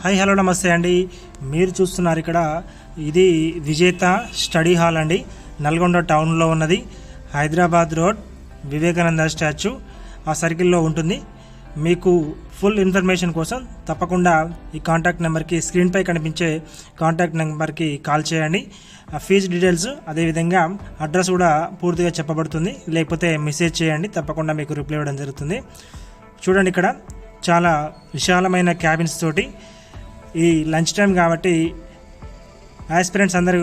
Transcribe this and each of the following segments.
Hi hello నమస్తే అండి. మీరు చూస్తున్నారు ఇక్కడ ఇది విజేత స్టడీ హాల్ అండి. నల్గొండ టౌన్లో ఉన్నది. హైదరాబాద్ రోడ్ వివేకానంద స్టాచ్యూ ఆ సర్కిల్లో ఉంటుంది. మీకు ఫుల్ ఇన్ఫర్మేషన్ కోసం తప్పకుండా ఈ కాంటాక్ట్ నెంబర్కి, స్క్రీన్పై కనిపించే కాంటాక్ట్ నెంబర్కి కాల్ చేయండి. ఫీజు డీటెయిల్స్ అదేవిధంగా అడ్రస్ కూడా పూర్తిగా చెప్పబడుతుంది. లేకపోతే మెసేజ్ చేయండి, తప్పకుండా మీకు రిప్లై ఇవ్వడం జరుగుతుంది. చూడండి, ఇక్కడ చాలా విశాలమైన క్యాబిన్స్ తోటి ఈ లంచ్ టైం కాబట్టి ఆస్పిరెంట్స్ అందరూ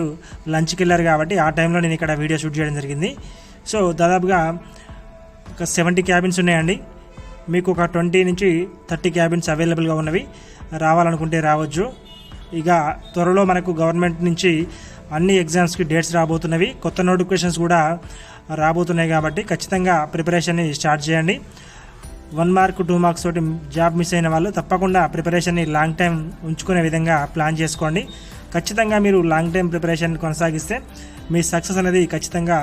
లంచ్కి వెళ్ళారు కాబట్టి ఆ టైంలో నేను ఇక్కడ వీడియో షూట్ చేయడం జరిగింది. సో దాదాపుగా ఒక 70 క్యాబిన్స్ ఉన్నాయండి. మీకు ఒక 20 నుంచి 30 క్యాబిన్స్ అవైలబుల్గా ఉన్నవి. రావాలనుకుంటే రావచ్చు. ఇక త్వరలో మనకు గవర్నమెంట్ నుంచి అన్ని ఎగ్జామ్స్కి డేట్స్ రాబోతున్నవి, కొత్త నోటిఫికేషన్స్ కూడా రాబోతున్నాయి కాబట్టి ఖచ్చితంగా ప్రిపరేషన్ని స్టార్ట్ చేయండి. 1 మార్క్ 2 మార్క్స్ తోటి జాబ్ మిస్ అయిన వాళ్ళు తప్పకుండా ప్రిపరేషన్ని లాంగ్ టైం ఉంచుకునే విధంగా ప్లాన్ చేసుకోండి. ఖచ్చితంగా మీరు లాంగ్ టైం ప్రిపరేషన్ కొనసాగిస్తే మీ సక్సెస్ అనేది ఖచ్చితంగా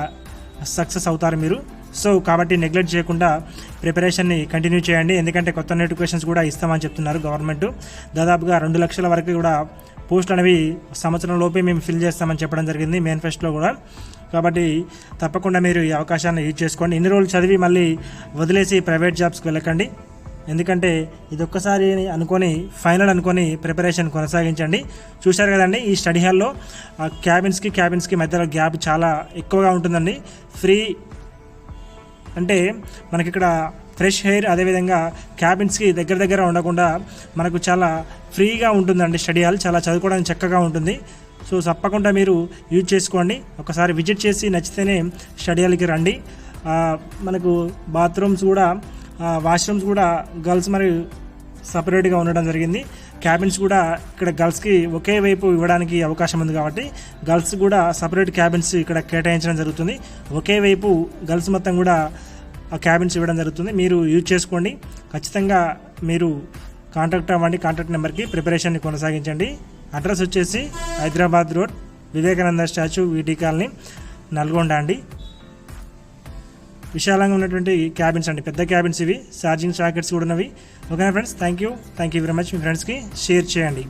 సక్సెస్ అవుతారు మీరు. సో కాబట్టి నెగ్లెక్ట్ చేయకుండా ప్రిపరేషన్ని కంటిన్యూ చేయండి. ఎందుకంటే కొత్త నోటిఫికేషన్స్ కూడా ఇస్తామని చెప్తున్నారు గవర్నమెంట్. దాదాపుగా 2 లక్షల వరకు కూడా పోస్టులు అనేవి సంవత్సరం లోపే మేము ఫిల్ చేస్తామని చెప్పడం జరిగింది మేనిఫెస్టోలో కూడా. కాబట్టి తప్పకుండా మీరు ఈ అవకాశాన్ని యూజ్ చేసుకోండి. ఇన్ని రోజులు చదివి మళ్ళీ వదిలేసి ప్రైవేట్ జాబ్స్కి వెళ్ళకండి. ఎందుకంటే ఇది ఒక్కసారి అనుకొని ఫైనల్ అనుకొని ప్రిపరేషన్ కొనసాగించండి. చూశారు కదండి, ఈ స్టడీ హాల్లో క్యాబిన్స్కి మధ్యలో గ్యాప్ చాలా ఎక్కువగా ఉంటుందండి. ఫ్రీ అంటే మనకి ఇక్కడ ఫ్రెష్ ఎయిర్, అదేవిధంగా క్యాబిన్స్కి దగ్గర ఉండకుండా మనకు చాలా ఫ్రీగా ఉంటుందండి. స్టడీ హాల్ చాలా చదువుకోవడానికి చక్కగా ఉంటుంది. సో తప్పకుండా మీరు యూజ్ చేసుకోండి. ఒకసారి విజిట్ చేసి నచ్చితేనే స్టడీ హాల్కి రండి. మనకు బాత్రూమ్స్ కూడా, వాష్రూమ్స్ కూడా గర్ల్స్ మరి సపరేట్గా ఉండడం జరిగింది. క్యాబిన్స్ కూడా ఇక్కడ గర్ల్స్కి ఒకే వైపు ఇవ్వడానికి అవకాశం ఉంది కాబట్టి గర్ల్స్ కూడా సపరేట్ క్యాబిన్స్ ఇక్కడ కేటాయించడం జరుగుతుంది. ఒకే వైపు గర్ల్స్ మొత్తం కూడా ఆ క్యాబిన్స్ ఇవ్వడం జరుగుతుంది. మీరు యూజ్ చేసుకోండి. ఖచ్చితంగా మీరు కాంటాక్ట్ అవ్వండి. కాంటాక్ట్ నెంబర్కి ప్రిపరేషన్ని కొనసాగించండి. అడ్రస్ వచ్చేసి Hyderabad road Vivekananda statue, వీటీ colony, Nalgonda అండి. విశాలంగా ఉన్నటువంటి క్యాబిన్స్ అండి, పెద్ద క్యాబిన్స్ ఇవి. ఛార్జింగ్ సాకెట్స్ కూడా ఉన్నవి. ఓకేనా friends, thank you very much. మీ ఫ్రెండ్స్కి షేర్ చేయండి.